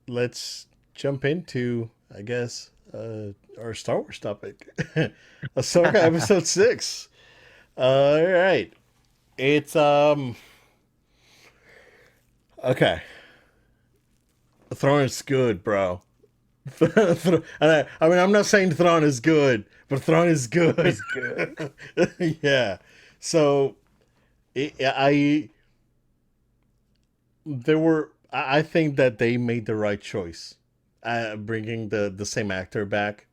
let's jump into, I guess, our Star Wars topic. Ahsoka episode 6. All right. It's okay. Throne is good, bro. I mean, I'm not saying Thrawn is good, but Thrawn is good. It's good. Yeah. So I there were. I think that they made the right choice, bringing the same actor back,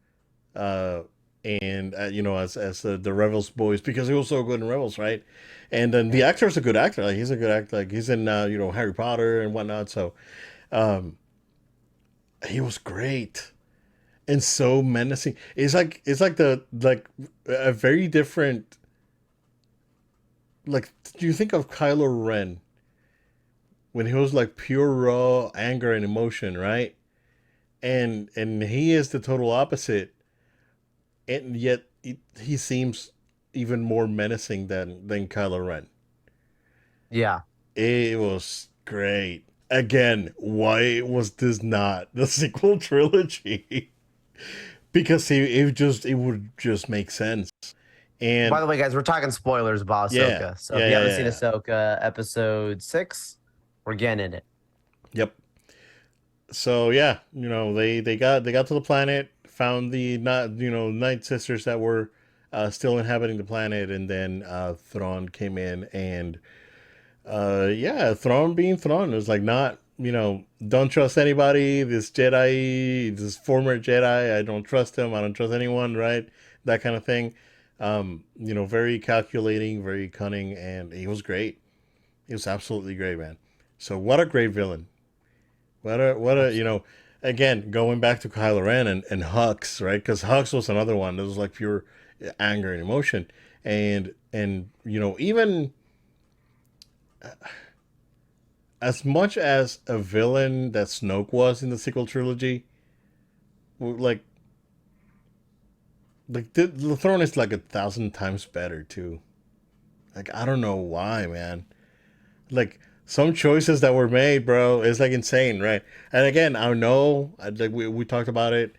uh, and as the Rebels boys because he was so good in Rebels, right? And then the Yeah. actor's a good actor. Like he's a good actor. Like he's in Harry Potter and whatnot. So um, he was great and so menacing. It's like a very different. Like, do you think of Kylo Ren when he was like pure raw anger and emotion, right? And he is the total opposite, and yet he seems even more menacing than Kylo Ren. Yeah. It was great. Again, why was this not the sequel trilogy? Because it would just make sense. By And the way, guys, we're talking spoilers about yeah, Ahsoka. So if yeah, you yeah, haven't yeah, seen yeah. Ahsoka episode 6, we're getting in it. Yep. So yeah, they got to the planet, found the not Night Sisters that were still inhabiting the planet, and then Thrawn came in, and yeah, Thrawn being Thrawn was like not don't trust anybody. This former Jedi, I don't trust him. I don't trust anyone, right? That kind of thing. Very calculating, very cunning, and he was great. He was absolutely great, man. So what a great villain. What a Absolutely. again going back to Kylo Ren and Hux, right? Because Hux was another one that was like pure anger and emotion, and even as much as a villain that Snoke was in the sequel trilogy, like the Throne is like 1,000 times better too. Like I don't know why, man. Like some choices that were made, bro, is like insane, right? And again, I know, like we talked about it.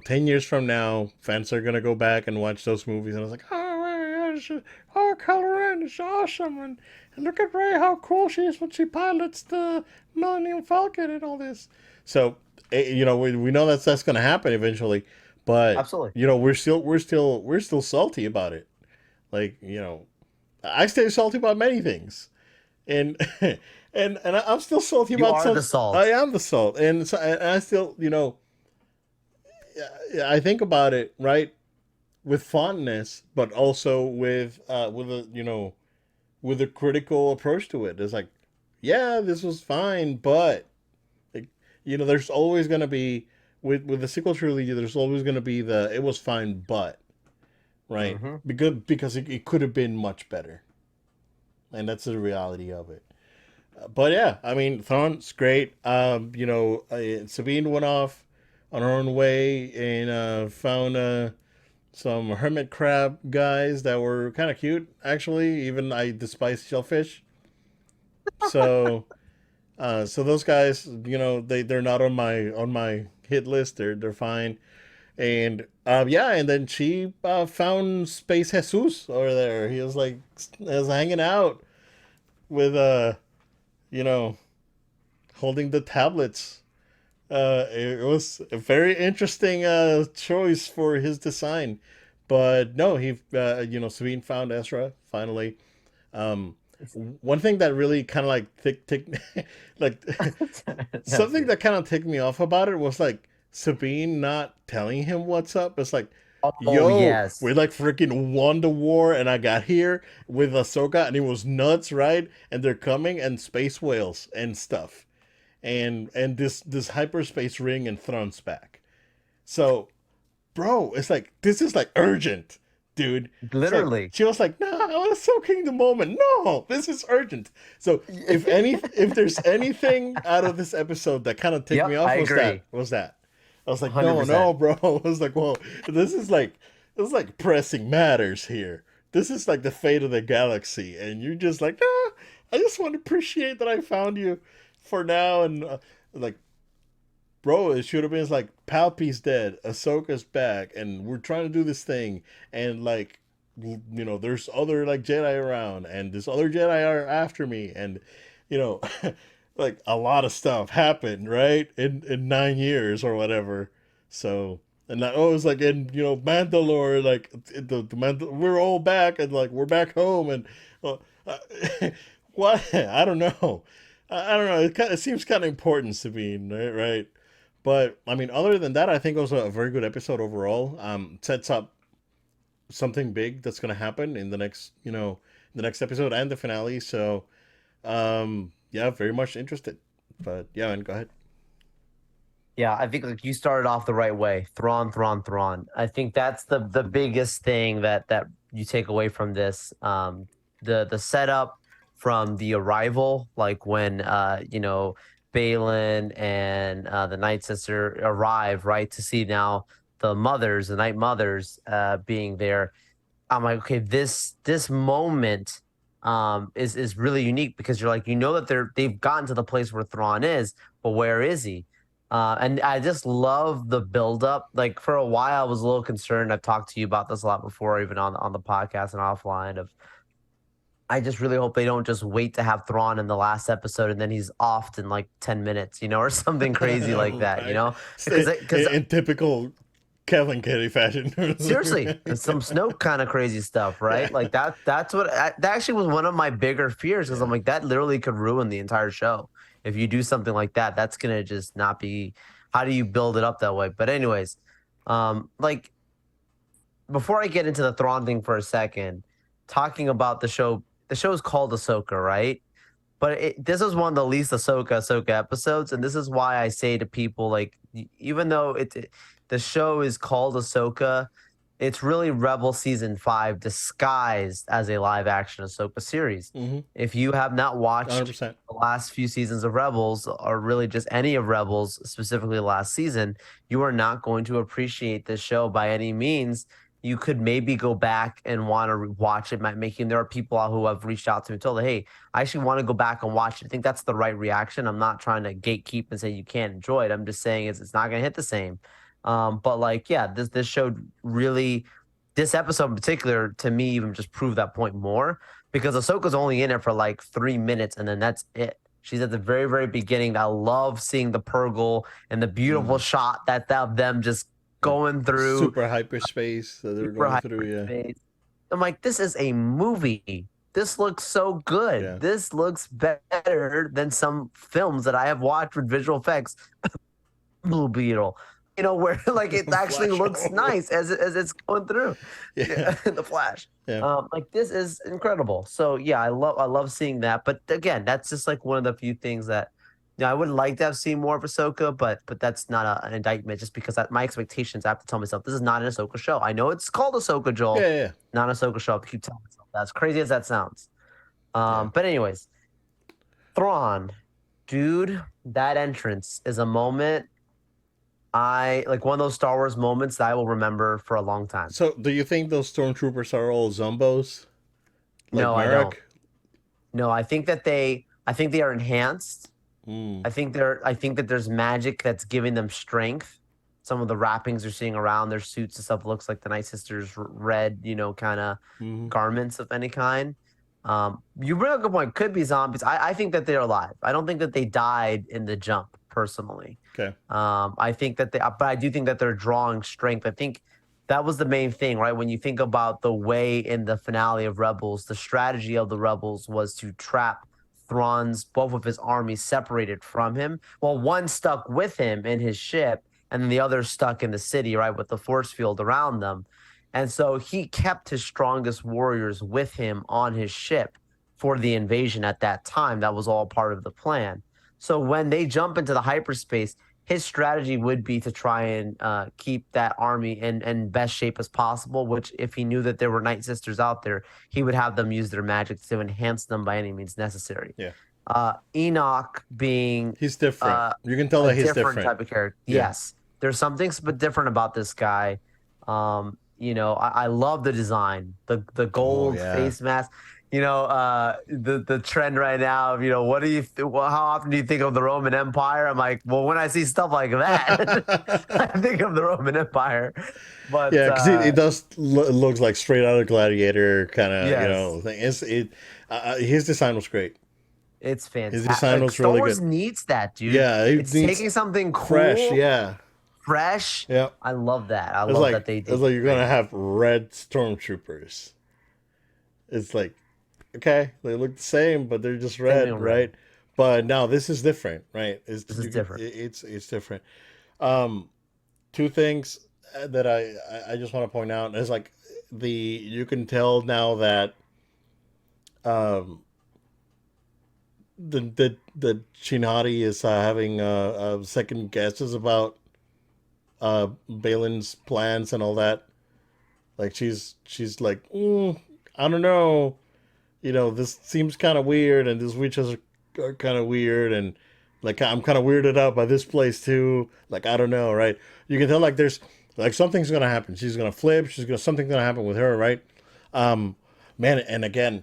10 years from now, fans are gonna go back and watch those movies, and I was like, oh, man, oh, Kylo Ren is awesome, and look at Ray, how cool she is when she pilots the Millennium Falcon and all this. So, we know that's gonna happen eventually, but Absolutely. we're still salty about it. Like, I stay salty about many things, and and I'm still salty You about are some. the I salt. am the salt, and so and I still, I think about it right with fondness, but also with a with a critical approach to it. It's like, yeah, this was fine, but like, there's always gonna be with the sequel trilogy. There's always gonna be the it was fine, but right Hmm. because it could have been much better, and that's the reality of it. But yeah, I mean, Thrawn's great. Sabine went off on her own way and found some hermit crab guys that were kind of cute. Actually, even I despise shellfish, so so those guys, they're not on my hit list. They're fine. And yeah, and then she found Space Jesus over there. He was like was hanging out with you know holding the tablets. It was a very interesting choice for his design, but no, Sabine found Ezra finally. Um, One thing that really kind of like like That's something good. that kind of ticked me off about it was like Sabine not telling him what's up. It's like, Oh, yo, we yes. like freaking won the war, and I got here with Ahsoka, and it was nuts, right? And they're coming, and space whales and stuff, and this hyperspace ring and Thrawn's back. So, bro, it's like this is like urgent, dude. It's like Literally. she was like, "Nah, I was soaking the moment. No, this is urgent." So, if there's anything out of this episode that kind of ticked me Yep, I off, agree. was that. I was like, "No, no, 100%. bro." I was like, "Whoa, this is like pressing matters here. This is like the fate of the galaxy, and you're just like, ah, I just want to appreciate that I found you for now, and like." bro, it should have been like Palpy's dead, Ahsoka's back, and we're trying to do this thing, and like, there's other like Jedi around, and this other Jedi are after me, and you know, like a lot of stuff happened, right? In 9 years or whatever. So and that was like in Mandalore, like we're all back and like we're back home and uh, what I don't know. I don't know. It seems kind of important to me, right? Right. But I mean, other than that, I think it was a very good episode overall. Sets up something big that's gonna happen in the next episode and the finale. So, yeah, very much interested. But yeah, man, go ahead. Yeah, I think like you started off the right way. Thrawn, Thrawn, Thrawn. I think that's the biggest thing that you take away from this. The setup from the arrival, like when Balin and the Night Sister arrive, right, to see now the Night Mothers being there. I'm like, okay, this moment is really unique because you're like, that they've gotten to the place where Thrawn is, but where is he? And I just love the buildup. Like for a while, I was a little concerned. I've talked to you about this a lot before, even on the podcast and offline. Of I just really hope they don't just wait to have Thrawn in the last episode and then he's off in like 10 minutes, or something crazy like that, Right? because In typical Kevin Kelly fashion. seriously, some Snoke kind of crazy stuff, right? Yeah. Like that actually was one of my bigger fears because I'm Yeah. like that literally could ruin the entire show if you do something like that. That's gonna just not be. How do you build it up that way? But anyways, like before I get into the Thrawn thing for a second, talking about the show is called Ahsoka, right? But this is one of the least Ahsoka episodes, and this is why I say to people like, even though the show is called Ahsoka, it's really Rebel season 5 disguised as a live action Ahsoka series. Mm-hmm. If you have not watched 100%. the last few seasons of Rebels, or really just any of Rebels, specifically the last season, you are not going to appreciate this show by any means. You could maybe go back and want to watch it. Making there are people who have reached out to me and told, hey, I actually want to go back and watch it. I think that's the right reaction. I'm not trying to gatekeep and say you can't enjoy it. I'm just saying it's not going to hit the same. But like, yeah, this showed really this episode in particular to me even just proved that point more because Ahsoka's only in it for like 3 minutes and then that's it. She's at the very, very beginning. I love seeing the Purgle and the beautiful Mm. shot that of them just going through Super hyperspace that they're super going through. Yeah. hyperspace. I'm like, this is a movie. This looks so good. Yeah. This looks better than some films that I have watched with visual effects. Blue Beetle, where like it actually Flash. looks nice as it's going through. Yeah. The Flash. Yeah. Like this is incredible. So yeah, I love seeing that. But again, that's just like one of the few things that I would like to have seen more of Ahsoka, but that's not an indictment. Just because my expectations, I have to tell myself this is not an Ahsoka show. I know it's called Ahsoka, Yeah. Joel, Yeah. not an Ahsoka show. I keep telling myself that. As crazy as that sounds. Yeah. But anyways, Thrawn, dude, that entrance is a moment I like one of those Star Wars moments that I will remember for a long time. So, do you think those stormtroopers are all zombos, like No, I don't. Marek? No, I think they are enhanced. Mm. I think that there's magic that's giving them strength. Some of the wrappings you're seeing around their suits and stuff looks like the Night Sisters red, kind of Mm-hmm. garments of any kind. You bring up a good point. Could be zombies. I think that they're alive. I don't think that they died in the jump, personally. Okay. I think that but I do think that they're drawing strength. I think that was the main thing, right? When you think about the way in the finale of Rebels, the strategy of the Rebels was to trap Thrawn's both of his armies separated from him. Well, one stuck with him in his ship, and then the other stuck in the city, right, with the force field around them. And so he kept his strongest warriors with him on his ship for the invasion at that time. That was all part of the plan. So when they jump into the hyperspace, his strategy would be to try and keep that army in best shape as possible, which if he knew that there were Night Sisters out there, he would have them use their magic to enhance them by any means necessary. Yeah. Enoch being He's different. You can tell a that he's different different. type of character. Yeah. Yes. There's something different about this guy. I love the design, the gold yeah. face mask. the trend right now of, what do you how often do you think of the Roman Empire? I'm like, well, when I see stuff like that, I think of the Roman Empire. But Yeah, because it does looks like straight out of Gladiator kind of yes, thing. His design was great. it's His fantastic. design Like was Star really Wars good. needs that, dude. Yeah, it It's needs taking something fresh. cool, Yeah, fresh. yeah. I love that. I It's love like that they it's did like you're gonna great. have red stormtroopers. It's like okay, they look the same, but they're just Same thing red, with red. right? But now this is different, right? It's This is different. it's different. Um, two things that I just want to point out is like you can tell now that um the Chinati is having second guesses about Balin's plans and all that. Like she's like, I don't know, this seems kind of weird, and these witches are kind of weird, and like I'm kind of weirded out by this place too. Like I don't know, right? You can tell like there's like something's gonna happen. She's gonna flip. Something's gonna happen with her, right? Um, man, and again,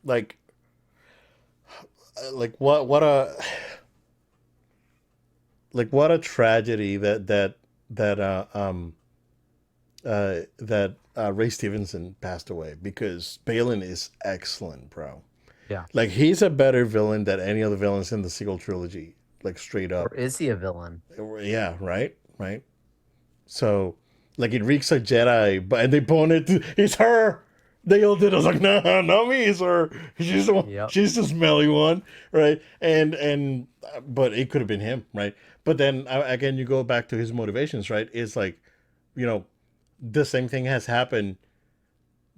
like what a what a tragedy that Ray Stevenson passed away, because Balin is excellent, bro. Yeah. Like he's a better villain than any other villains in the sequel trilogy. Like straight Or up. is he a villain? Yeah, right, right. So, like it reeks like Jedi, but and they pointed to it's her. They all did. I was like, no, not me. It's her. She's the one. Yep. She's the smelly one, right? And but it could have been him, right? But then again, you go back to his motivations, right? It's like, you know, the same thing has happened,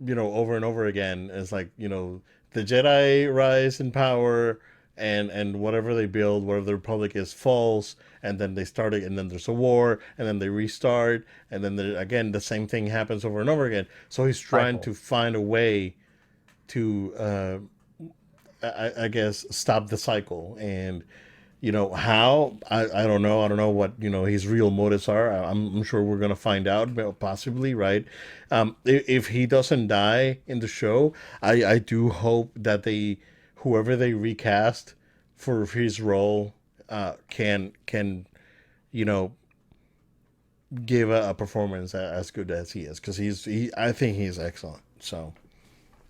over and over again. It's like, the Jedi rise in power, and whatever they build, whatever the Republic is, falls, and then they start it, and then there's a war, and then they restart, and then again the same thing happens over and over again. So he's trying Cycle. to find a way to, I guess, stop the cycle. And how, I don't know. I don't know what his real motives are. I'm sure we're gonna find out, possibly, right? If he doesn't die in the show, I do hope that whoever they recast for his role, can you know give a performance as good as he is, because I think he's excellent. So,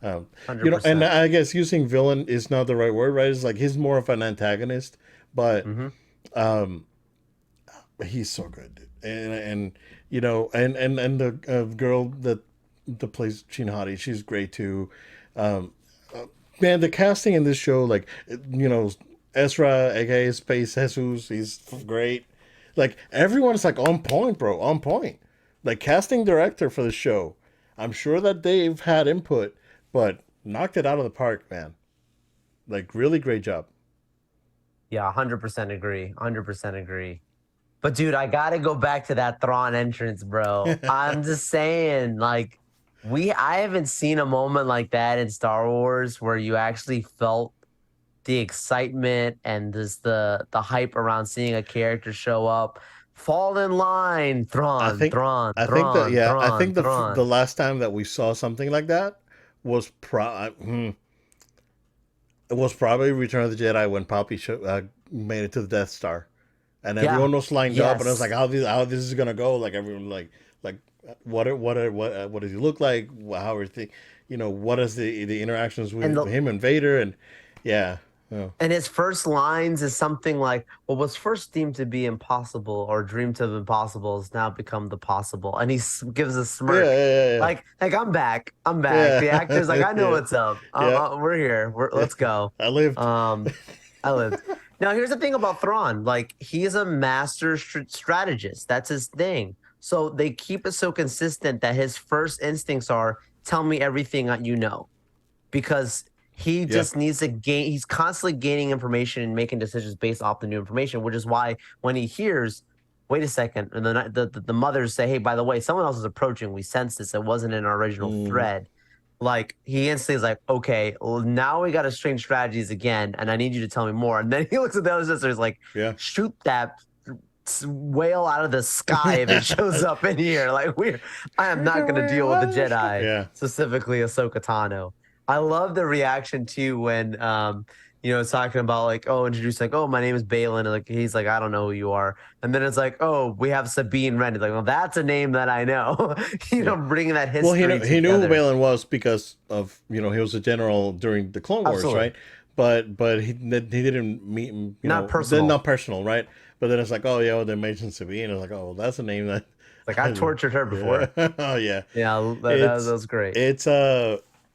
and 100%. I guess using villain is not the right word, right? It's like he's more of an antagonist, but Hmm. he's so good. And the girl that plays Shinhati, she's great too. Um, Man, the casting in this show, like, Ezra, aka Space Jesus, he's great. Like everyone's like on point, bro, on point. Like casting director for the show, I'm sure that they've had input, but knocked it out of the park, man. Like really great job. Yeah, 100% agree. 100% agree. But dude, I gotta go back to that Thrawn entrance, bro. I'm just saying, like, I haven't seen a moment like that in Star Wars where you actually felt the excitement and just the hype around seeing a character show up. Fall in line, I Thrawn, think Thrawn, I think that Thrawn, yeah, I Thrawn, think the Thrawn. last time that we saw something like that was it was probably Return of the Jedi when Poppy made it to the Death Star, and Yeah. everyone was lined up, and I was like, Yes. how this is gonna go? Like everyone like what does he look like? How are what is the interactions And with the him and Vader? And yeah, oh, And his first lines is something like, "What was first deemed to be impossible or dreamed to have impossible has now become the possible." And gives a yeah, smirk, yeah, like I'm back, I'm back. The yeah, actor's like, "I know yeah, what's up. yeah, We're here. yeah. Let's go." I lived. Um, I lived. Now, here's the thing about Thrawn. Like, he's a master strategist. That's his thing. So they keep it so consistent that his first instincts are, "Tell me everything that you know," because he Yeah. just needs to gain. He's constantly gaining information and making decisions based off the new information, which is why when he hears, "Wait a second," and the mothers say, "Hey, by the way, someone else is approaching. We sense this. It wasn't in our original Mm, thread." Like he instantly is like, "Okay, well, now we got to strange strategies again, and I need you to tell me more." And then he looks at the other sisters like, yeah. "Shoot that whale out of the sky if it shows up in here." Like I am not going to deal with the Jedi, Yeah. specifically Ahsoka Tano. I love the reaction too when it's talking about like, oh, introduce like, oh, my name is Balin, and like he's like, I don't know who you are, and then it's like, oh, we have Sabine Wren. It's like, well, that's a name that I know. Yeah. Bringing that Well, history he knew who together. Balin was because of he was a general during the Clone Wars, Absolutely right? But he didn't meet him, not then personal. not personal, right? But then it's like, oh yeah, well, they mentioned Sabine. It's like, oh, well, that's a name that, It's like I've tortured her yeah, before. oh yeah, Yeah, that it's was great. it's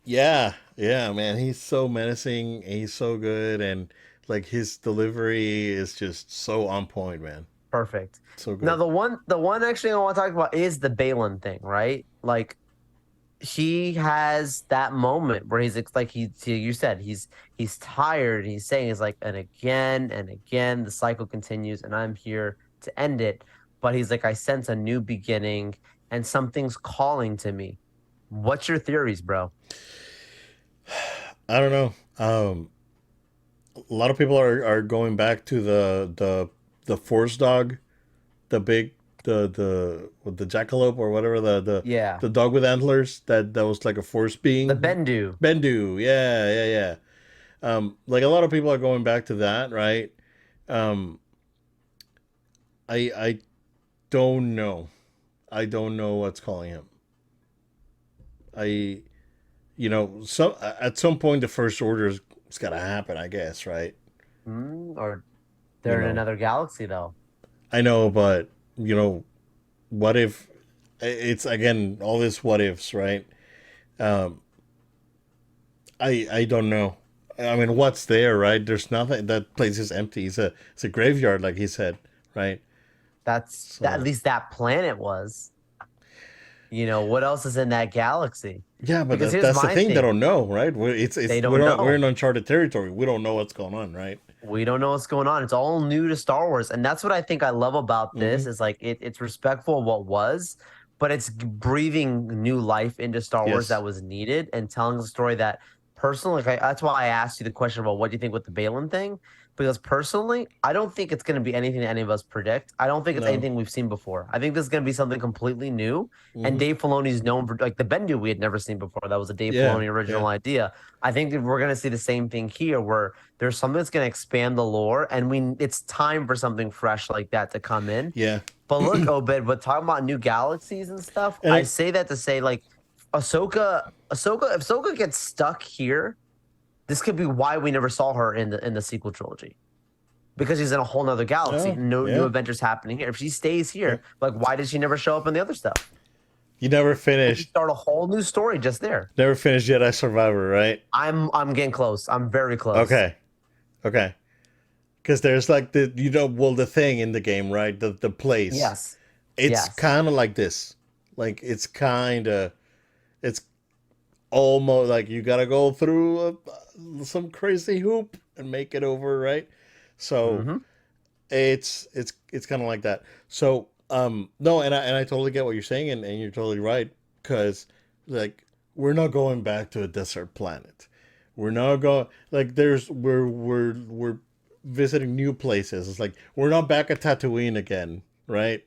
yeah, yeah, man. He's so menacing. He's so good, and like his delivery is just so on point, man. Perfect. So Now good. the one actually I want to talk about is the Balin thing, right? Like he has that moment where like you said he's tired. He's saying he's like and again the cycle continues and I'm here to end it. But he's like I sense a new beginning and something's calling to me. What's your theories, bro? I don't know. A lot of people are going back to the force dog, the big the jackalope or whatever Yeah, the dog with antlers that was like a force the being. Bendu. Bendu, yeah, yeah, yeah. Like a lot of people are going back to that, right? Um, I don't know. I don't know what's calling him. I some at some point the first order's it's gotta happen, I guess, right? Or You they're in know, another galaxy though. I know, but what if it's again all this what ifs, right? Um, I don't know. I mean, what's there, right? There's nothing. That place is empty. It's a graveyard, like he said, right? That's that, at So least that planet was. What else is in that galaxy? yeah, but Because here's that's the my thing. They thing. don't know, right? They We're don't not we're know. in uncharted territory. We don't know what's going on, right? We don't know what's going on. It's all new to Star Wars. And that's what I think I love about Mm-hmm. this is like it's respectful of what was, but it's breathing new life into Star Wars Yes. that was needed and telling a story that personally, like that's why I asked you the question about what do you think with the Balin thing? Because personally, I don't think it's going to be anything that any of us predict. I don't think it's No. anything we've seen before. I think this is going to be something completely new. And Mm-hmm. Dave Filoni's known for like the Bendu we had never seen before. That was a Dave Yeah. Filoni Yeah. original idea. I think that we're going to see the same thing here where there's something that's going to expand the lore, and it's time for something fresh like that to come in. Yeah. But look, Obed, but talking about new galaxies and stuff, And I say that to say like if Ahsoka gets stuck here, this could be why we never saw her in the sequel trilogy. Because she's in a whole nother galaxy. oh No new yeah. adventures happening here. If she stays Yeah. here, like why did she never show up in the other stuff? You never And you finished. start a whole new story just there. Never finished Jedi Survivor, right? I'm getting close. I'm very close. Okay. Okay. Because there's like the thing in the game, right? The place. Yes. It's Yes. kind of like this. Like it's almost like you gotta go through some crazy hoop and make it over, right? So Hmm. it's kind of like that. So no, and I totally get what you're saying, and you're totally right because like we're not going back to a desert planet. We're not going like we're visiting new places. It's like we're not back at Tatooine again, right?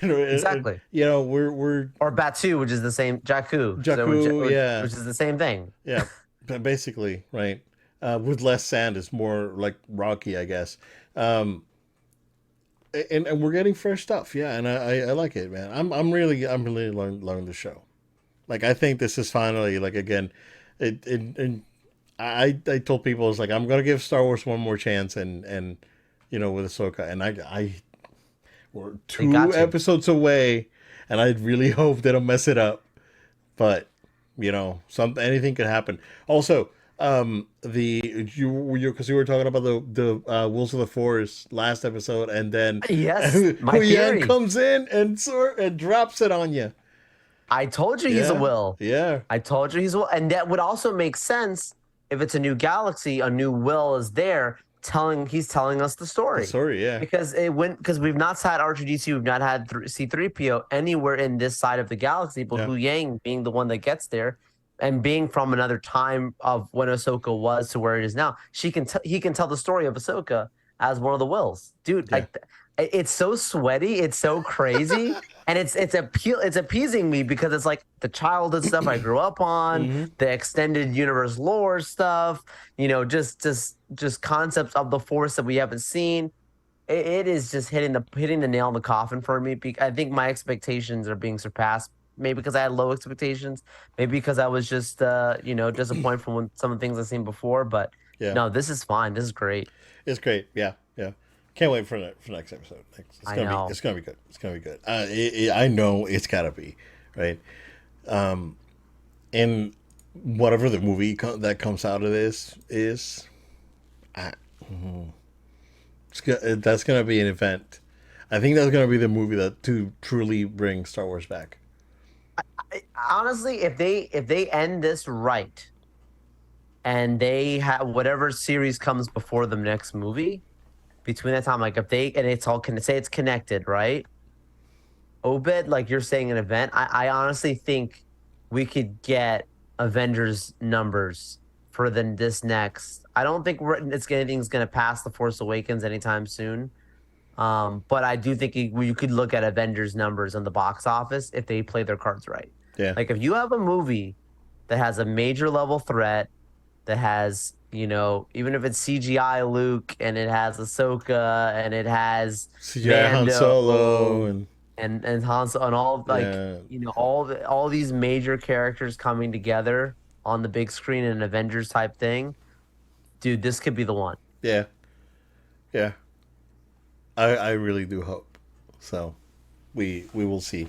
Exactly. We're Or Batu, which is the same Jakku, so Jakku, yeah, which is the same thing. yeah, basically, right? With less sand, it's more like rocky, I guess. Um, and we're getting fresh stuff, yeah, and I like it, man. I'm really loving the show. Like I think this is finally like again, and I told people it's like I'm gonna give Star Wars one more chance, and with Ahsoka, and I we're They two got you. episodes away, and I really hope they don't mess it up. But some anything could happen. Also, the you because you were talking about the Wolves of the Forest last episode, and then Yes, my Hu Yang theory. comes in and drops it on you. I told you he's a Yeah, will. yeah, I told you he's a will, and that would also make sense if it's a new galaxy. A new will is there, he's telling us the the story story. Yeah, because we've not had R2D2, we've not had C3PO anywhere in this side of the galaxy, but yeah, Hu Yang being the one that gets there. And being from another time of when Ahsoka was to where it is now, he can tell the story of Ahsoka as one of the wills, dude. yeah. It's so sweaty, it's so crazy. and it's appeasing me because it's like the childhood stuff I grew up on, Hmm. the extended universe lore stuff, just concepts of the Force that we haven't seen. It is just hitting the nail in the coffin for me. I think my expectations are being surpassed. Maybe because I had low expectations. Maybe because I was just disappointed from some of the things I've seen before. But Yeah, no, this is fine. This is great. it's great. Yeah, yeah. Can't wait for next episode. It's I gonna be know. good. It's gonna be good. I know it's gotta be right. And whatever the that comes out of this is, I, that's gonna be an event. I think that's gonna be the movie that to truly bring Star Wars back. Honestly, if they end this right and they have whatever series comes before the next movie between that time, like if they and it's all can say it's connected, right? Obed, like you're saying, an event. I honestly think we could get Avengers numbers for this next. I don't think anything's gonna pass the Force Awakens anytime soon. But I do think you could look at Avengers numbers on the box office if they play their cards right. Yeah, Like if you have a movie that has a major level threat, that has, even if it's CGI Luke and it has Ahsoka and it has CGI Han Solo Mando and and Hanso and all like, yeah, all these major characters coming together on the big screen in an Avengers type thing, dude, this could be the one. yeah, yeah. I really do hope. So we will see.